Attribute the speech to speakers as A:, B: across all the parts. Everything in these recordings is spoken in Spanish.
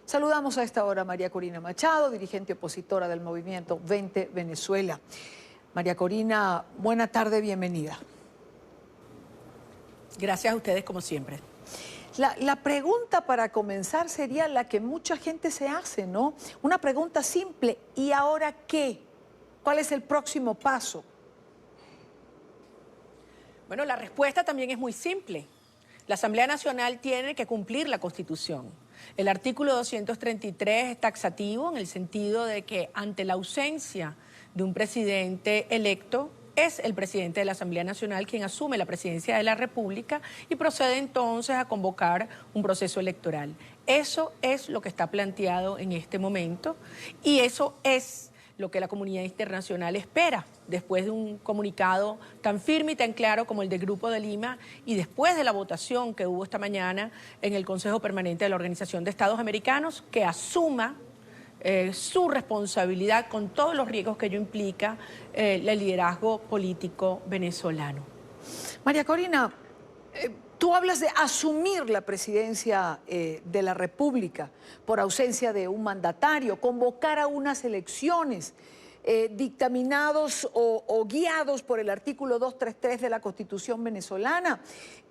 A: Saludamos a esta hora a María Corina Machado, dirigente opositora del movimiento 20 Venezuela. María Corina, buena tarde, bienvenida.
B: Gracias a ustedes como siempre.
A: La pregunta para comenzar sería la que mucha gente se hace, ¿no? Una pregunta simple, ¿y ahora qué? ¿Cuál es el próximo paso?
B: Bueno, la respuesta también es muy simple. La Asamblea Nacional tiene que cumplir la Constitución. El artículo 233 es taxativo en el sentido de que ante la ausencia de un presidente electo, es el presidente de la Asamblea Nacional quien asume la presidencia de la República y procede entonces a convocar un proceso electoral. Eso es lo que está planteado en este momento y eso es lo que la comunidad internacional espera después de un comunicado tan firme y tan claro como el del Grupo de Lima y después de la votación que hubo esta mañana en el Consejo Permanente de la Organización de Estados Americanos, que asuma su responsabilidad con todos los riesgos que ello implica el liderazgo político venezolano.
A: María Corina, tú hablas de asumir la presidencia de la República por ausencia de un mandatario, convocar a unas elecciones dictaminados o guiados por el artículo 233 de la Constitución venezolana.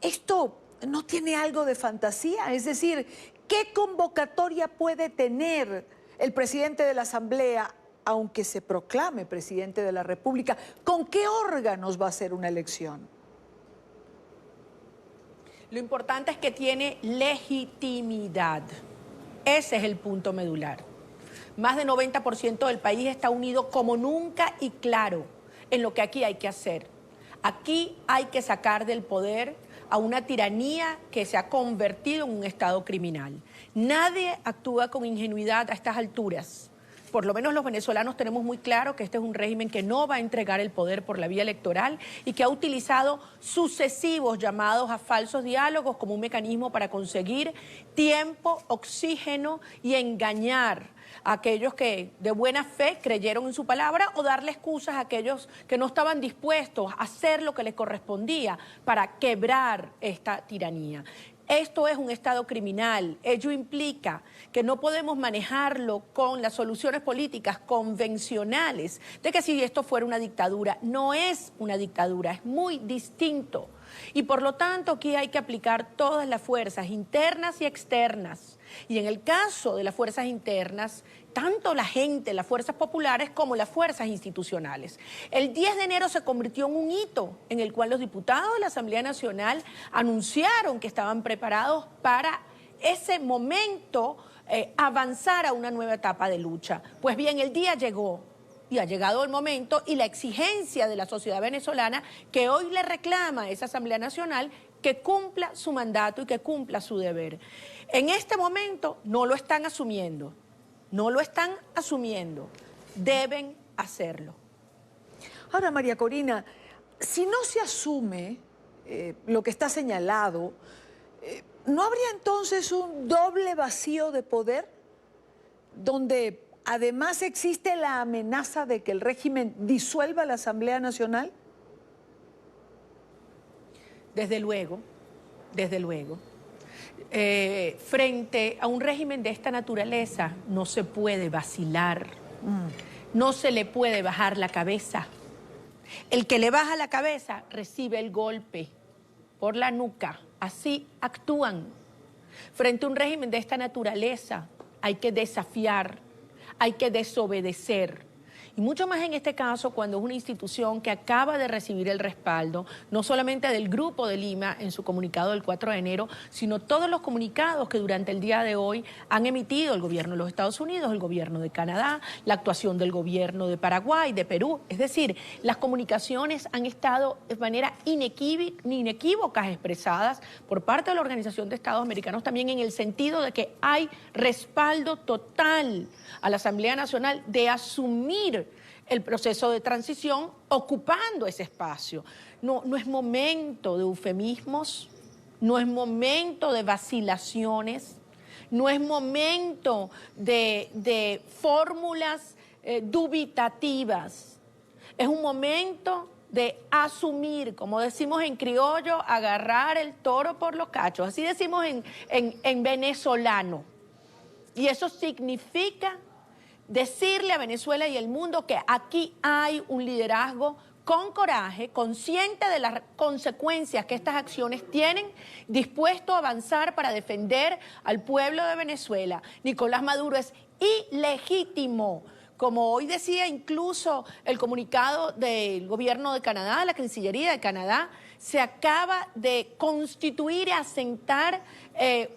A: ¿Esto no tiene algo de fantasía? Es decir, ¿qué convocatoria puede tener el presidente de la Asamblea, aunque se proclame presidente de la República? ¿Con qué órganos va a ser una elección?
B: Lo importante es que tiene legitimidad. Ese es el punto medular. Más del 90% del país está unido como nunca y claro en lo que aquí hay que hacer. Aquí hay que sacar del poder a una tiranía que se ha convertido en un estado criminal. Nadie actúa con ingenuidad a estas alturas. Por lo menos los venezolanos tenemos muy claro que este es un régimen que no va a entregar el poder por la vía electoral y que ha utilizado sucesivos llamados a falsos diálogos como un mecanismo para conseguir tiempo, oxígeno y engañar a aquellos que de buena fe creyeron en su palabra o darle excusas a aquellos que no estaban dispuestos a hacer lo que les correspondía para quebrar esta tiranía. Esto es un estado criminal, ello implica que no podemos manejarlo con las soluciones políticas convencionales de que si esto fuera una dictadura, no es una dictadura, es muy distinto. Y por lo tanto aquí hay que aplicar todas las fuerzas internas y externas. Y en el caso de las fuerzas internas, tanto la gente, las fuerzas populares como las fuerzas institucionales. El 10 de enero se convirtió en un hito en el cual los diputados de la Asamblea Nacional anunciaron que estaban preparados para ese momento avanzar a una nueva etapa de lucha. Pues bien, el día llegó. Y ha llegado el momento y la exigencia de la sociedad venezolana que hoy le reclama a esa Asamblea Nacional que cumpla su mandato y que cumpla su deber. En este momento no lo están asumiendo, deben hacerlo.
A: Ahora, María Corina, si no se asume lo que está señalado, ¿no habría entonces un doble vacío de poder donde además existe la amenaza de que el régimen disuelva la Asamblea Nacional?
B: Desde luego. Frente a un régimen de esta naturaleza no se puede vacilar, no se le puede bajar la cabeza. El que le baja la cabeza recibe el golpe por la nuca, así actúan. Frente a un régimen de esta naturaleza hay que desafiar, hay que desobedecer. Y mucho más en este caso cuando es una institución que acaba de recibir el respaldo, no solamente del Grupo de Lima en su comunicado del 4 de enero, sino todos los comunicados que durante el día de hoy han emitido el gobierno de los Estados Unidos, el gobierno de Canadá, la actuación del gobierno de Paraguay, de Perú. Es decir, las comunicaciones han estado de manera inequívocas expresadas por parte de la Organización de Estados Americanos también en el sentido de que hay respaldo total a la Asamblea Nacional de asumir el proceso de transición ocupando ese espacio. No es momento de eufemismos, no es momento de vacilaciones, no es momento de fórmulas dubitativas. Es un momento de asumir, como decimos en criollo, agarrar el toro por los cachos. Así decimos en venezolano. Y eso significa decirle a Venezuela y al mundo que aquí hay un liderazgo con coraje, consciente de las consecuencias que estas acciones tienen, dispuesto a avanzar para defender al pueblo de Venezuela. Nicolás Maduro es ilegítimo. Como hoy decía incluso el comunicado del gobierno de Canadá, la Cancillería de Canadá, se acaba de constituir y asentar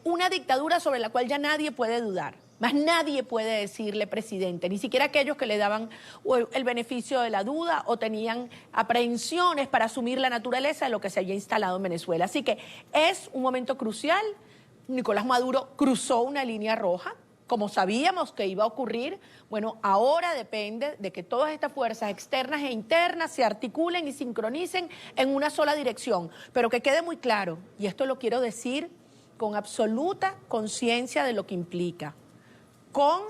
B: una dictadura sobre la cual ya nadie puede dudar. Más nadie puede decirle presidente, ni siquiera aquellos que le daban el beneficio de la duda o tenían aprehensiones para asumir la naturaleza de lo que se había instalado en Venezuela. Así que es un momento crucial. Nicolás Maduro cruzó una línea roja, como sabíamos que iba a ocurrir. Bueno, ahora depende de que todas estas fuerzas externas e internas se articulen y sincronicen en una sola dirección. Pero que quede muy claro, y esto lo quiero decir con absoluta conciencia de lo que implica, con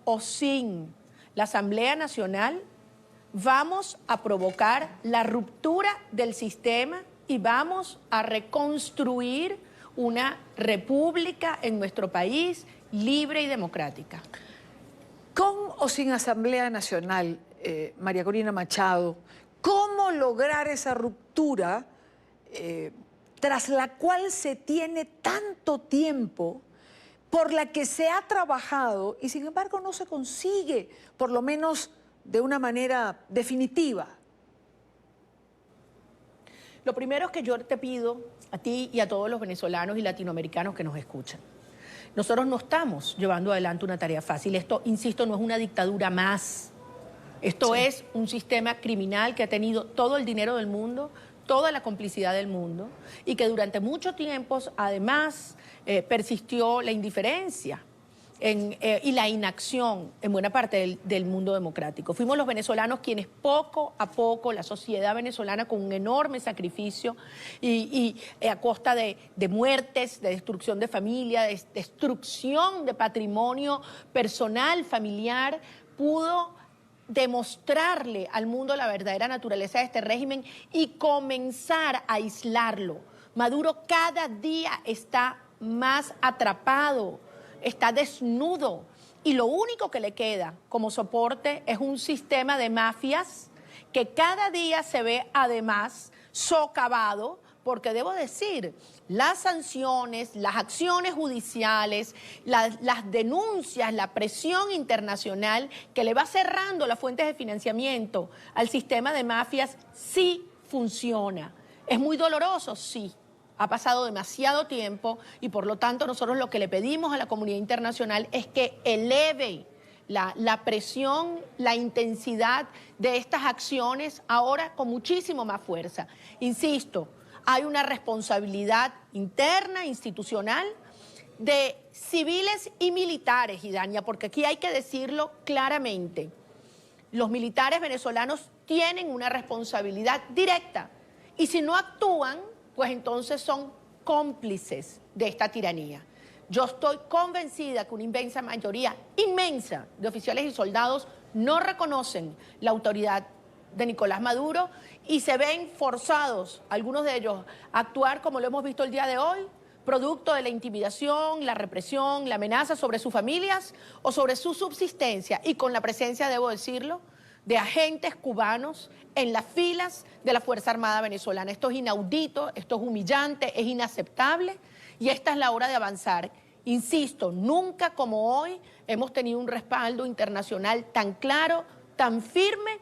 B: o sin la Asamblea Nacional, vamos a provocar la ruptura del sistema y vamos a reconstruir una república en nuestro país libre y democrática.
A: Con o sin Asamblea Nacional, María Corina Machado, ¿cómo lograr esa ruptura tras la cual se tiene tanto tiempo, por la que se ha trabajado y sin embargo no se consigue, por lo menos de una manera definitiva?
B: Lo primero que yo te pido a ti y a todos los venezolanos y latinoamericanos que nos escuchan: nosotros no estamos llevando adelante una tarea fácil. Esto, insisto, no es una dictadura más. Esto es un sistema criminal que ha tenido todo el dinero del mundo, toda la complicidad del mundo, y que durante mucho tiempo, además, persistió la indiferencia y la inacción en buena parte del mundo democrático. Fuimos los venezolanos quienes poco a poco, la sociedad venezolana con un enorme sacrificio y a costa de muertes, de destrucción de familia, de destrucción de patrimonio personal, familiar, pudo demostrarle al mundo la verdadera naturaleza de este régimen y comenzar a aislarlo. Maduro cada día está más atrapado, está desnudo, y lo único que le queda como soporte es un sistema de mafias que cada día se ve además socavado, porque debo decir, las sanciones, las acciones judiciales, las denuncias, la presión internacional que le va cerrando las fuentes de financiamiento al sistema de mafias sí funciona. ¿Es muy doloroso? Sí. Ha pasado demasiado tiempo y por lo tanto nosotros lo que le pedimos a la comunidad internacional es que eleve la presión, la intensidad de estas acciones ahora con muchísimo más fuerza. Insisto, hay una responsabilidad interna, institucional, de civiles y militares, Idania, porque aquí hay que decirlo claramente. Los militares venezolanos tienen una responsabilidad directa y si no actúan, pues entonces son cómplices de esta tiranía. Yo estoy convencida que una inmensa mayoría, inmensa, de oficiales y soldados no reconocen la autoridad de Nicolás Maduro y se ven forzados, algunos de ellos, a actuar como lo hemos visto el día de hoy, producto de la intimidación, la represión, la amenaza sobre sus familias o sobre su subsistencia y con la presencia, debo decirlo, de agentes cubanos en las filas de la Fuerza Armada venezolana. Esto es inaudito, esto es humillante, es inaceptable y esta es la hora de avanzar. Insisto, nunca como hoy hemos tenido un respaldo internacional tan claro, tan firme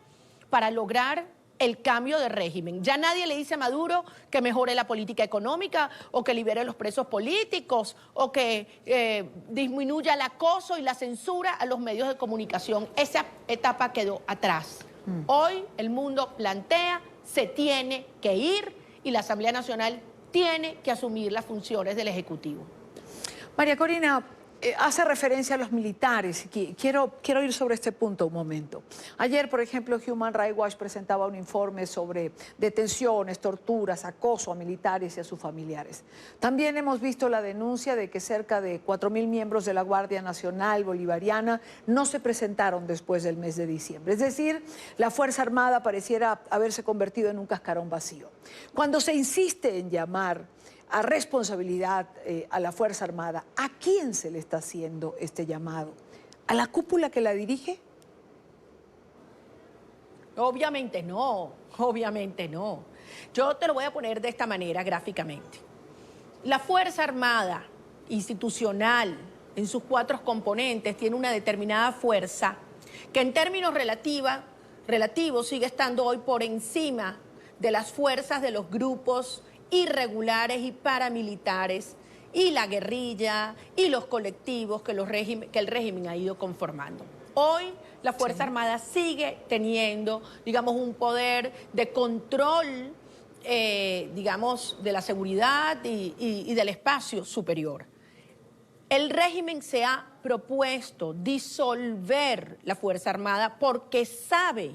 B: para lograr el cambio de régimen. Ya nadie le dice a Maduro que mejore la política económica o que libere los presos políticos o que disminuya el acoso y la censura a los medios de comunicación. Esa etapa quedó atrás. Hoy el mundo plantea, se tiene que ir y la Asamblea Nacional tiene que asumir las funciones del Ejecutivo.
A: María Corina, hace referencia a los militares. Quiero ir sobre este punto un momento. Ayer, por ejemplo, Human Rights Watch presentaba un informe sobre detenciones, torturas, acoso a militares y a sus familiares. También hemos visto la denuncia de que cerca de 4.000 miembros de la Guardia Nacional Bolivariana no se presentaron después del mes de diciembre. Es decir, la Fuerza Armada pareciera haberse convertido en un cascarón vacío. Cuando se insiste en llamar a responsabilidad a la Fuerza Armada. ¿A quién se le está haciendo este llamado? ¿A la cúpula que la dirige?
B: Obviamente no, obviamente no. Yo te lo voy a poner de esta manera gráficamente. La Fuerza Armada institucional en sus 4 componentes tiene una determinada fuerza que en términos relativos sigue estando hoy por encima de las fuerzas de los grupos irregulares y paramilitares y la guerrilla y los colectivos que el régimen ha ido conformando. Hoy la Fuerza Armada sigue teniendo, digamos, un poder de control, digamos, de la seguridad y del espacio superior. El régimen se ha propuesto disolver la Fuerza Armada porque sabe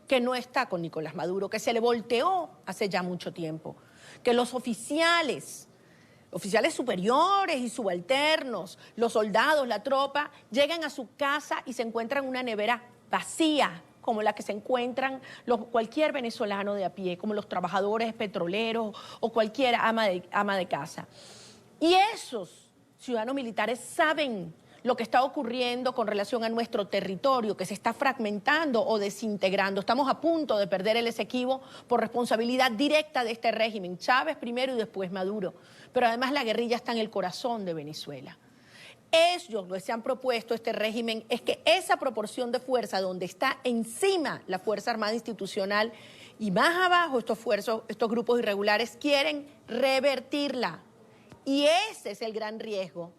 B: que no está con Nicolás Maduro, que se le volteó hace ya mucho tiempo, que los oficiales superiores y subalternos, los soldados, la tropa, llegan a su casa y se encuentran una nevera vacía, como la que se encuentran cualquier venezolano de a pie, como los trabajadores petroleros o cualquier ama de casa. Y esos ciudadanos militares saben lo que está ocurriendo con relación a nuestro territorio, que se está fragmentando o desintegrando. Estamos a punto de perder el Esequibo por responsabilidad directa de este régimen, Chávez primero y después Maduro. Pero además la guerrilla está en el corazón de Venezuela. Ellos lo que se han propuesto, este régimen, es que esa proporción de fuerza donde está encima la Fuerza Armada institucional y más abajo estos grupos irregulares quieren revertirla. Y ese es el gran riesgo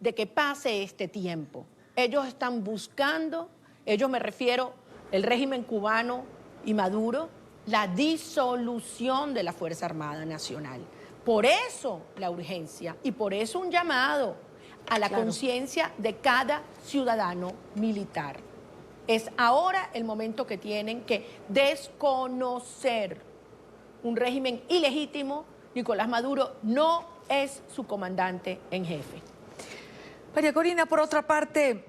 B: de que pase este tiempo. Ellos están buscando, me refiero, el régimen cubano y Maduro, la disolución de la Fuerza Armada Nacional. Por eso la urgencia y por eso un llamado a la conciencia de cada ciudadano militar. Es ahora el momento que tienen que desconocer un régimen ilegítimo. Nicolás Maduro no es su comandante en jefe.
A: María Corina, por otra parte,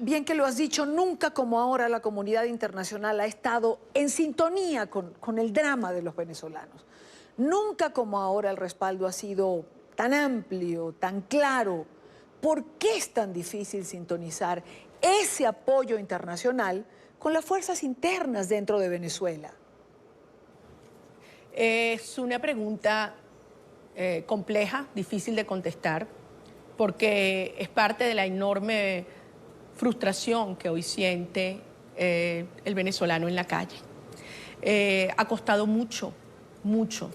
A: bien que lo has dicho, nunca como ahora la comunidad internacional ha estado en sintonía con el drama de los venezolanos. Nunca como ahora el respaldo ha sido tan amplio, tan claro. ¿Por qué es tan difícil sintonizar ese apoyo internacional con las fuerzas internas dentro de Venezuela?
B: Es una pregunta compleja, difícil de contestar, porque es parte de la enorme frustración que hoy siente el venezolano en la calle. Ha costado mucho, mucho,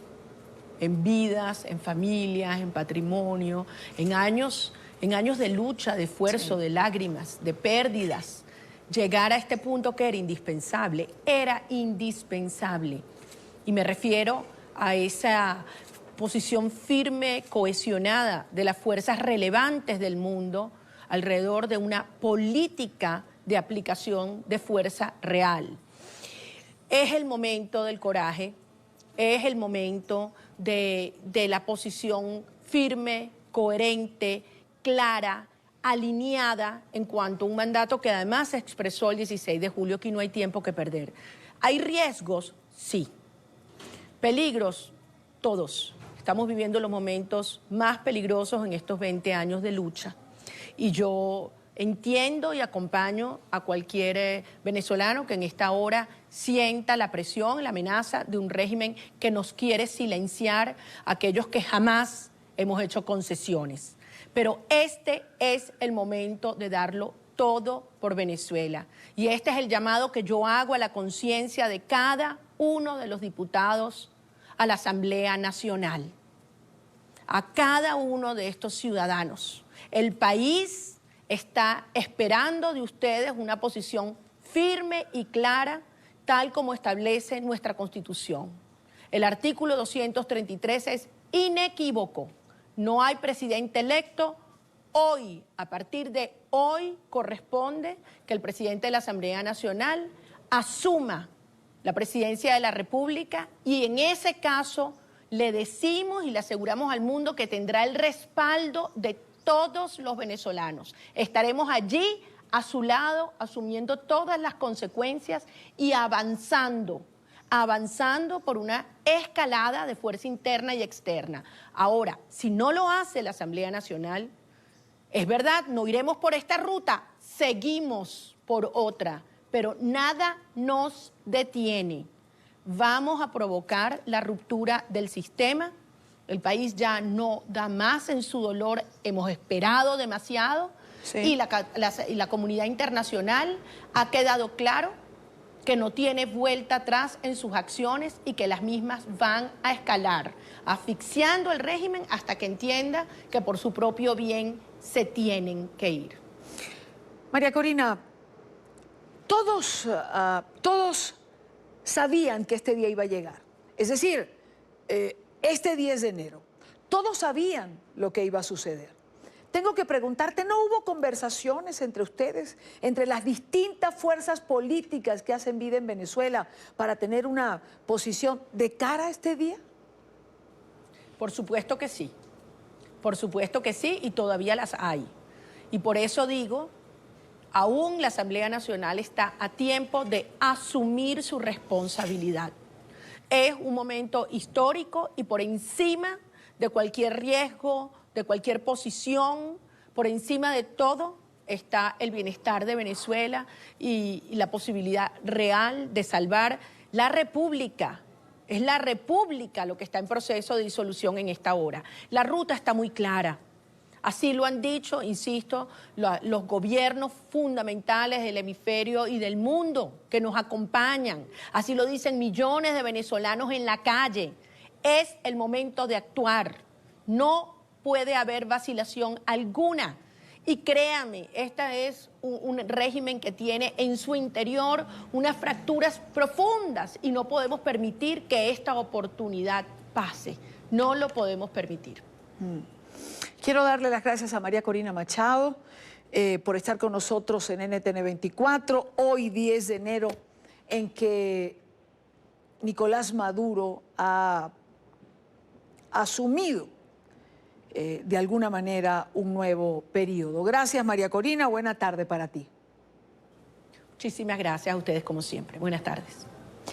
B: en vidas, en familias, en patrimonio, en años de lucha, de esfuerzo, de lágrimas, de pérdidas. Llegar a este punto que era indispensable. Y me refiero a esa posición firme, cohesionada de las fuerzas relevantes del mundo alrededor de una política de aplicación de fuerza real. Es el momento del coraje, es el momento de la posición firme, coherente, clara, alineada en cuanto a un mandato que además se expresó el 16 de julio, que no hay tiempo que perder. ¿Hay riesgos? Sí. ¿Peligros? Todos. Estamos viviendo los momentos más peligrosos en estos 20 años de lucha. Y yo entiendo y acompaño a cualquier venezolano que en esta hora sienta la presión, la amenaza de un régimen que nos quiere silenciar, a aquellos que jamás hemos hecho concesiones. Pero este es el momento de darlo todo por Venezuela. Y este es el llamado que yo hago a la conciencia de cada uno de los diputados a la Asamblea Nacional. A cada uno de estos ciudadanos. El país está esperando de ustedes una posición firme y clara, tal como establece nuestra Constitución. El artículo 233 es inequívoco. No hay presidente electo. Hoy, a partir de hoy, corresponde que el presidente de la Asamblea Nacional asuma la presidencia de la República y en ese caso le decimos y le aseguramos al mundo que tendrá el respaldo de todos los venezolanos. Estaremos allí a su lado, asumiendo todas las consecuencias y avanzando avanzando por una escalada de fuerza interna y externa. Ahora, si no lo hace la Asamblea Nacional, es verdad, no iremos por esta ruta, seguimos por otra, pero nada nos detiene. Vamos a provocar la ruptura del sistema. El país ya no da más en su dolor, hemos esperado demasiado, sí. Y la comunidad internacional ha quedado claro que no tiene vuelta atrás en sus acciones y que las mismas van a escalar, asfixiando el régimen hasta que entienda que por su propio bien se tienen que ir.
A: María Corina, todos sabían que este día iba a llegar. Es decir, este 10 de enero, todos sabían lo que iba a suceder. Tengo que preguntarte, ¿no hubo conversaciones entre ustedes, entre las distintas fuerzas políticas que hacen vida en Venezuela para tener una posición de cara a este día?
B: Por supuesto que sí. Por supuesto que sí, y todavía las hay. Y por eso digo, aún la Asamblea Nacional está a tiempo de asumir su responsabilidad. Es un momento histórico y por encima de cualquier riesgo, de cualquier posición, por encima de todo está el bienestar de Venezuela y la posibilidad real de salvar la República. Es la República lo que está en proceso de disolución en esta hora. La ruta está muy clara. Así lo han dicho, insisto, los gobiernos fundamentales del hemisferio y del mundo que nos acompañan. Así lo dicen millones de venezolanos en la calle. Es el momento de actuar. No puede haber vacilación alguna. Y créame, este es un régimen que tiene en su interior unas fracturas profundas y no podemos permitir que esta oportunidad pase. No lo podemos permitir.
A: Quiero darle las gracias a María Corina Machado por estar con nosotros en NTN 24, hoy 10 de enero, en que Nicolás Maduro ha asumido de alguna manera un nuevo periodo. Gracias, María Corina, buena tarde para ti.
B: Muchísimas gracias a ustedes como siempre. Buenas tardes.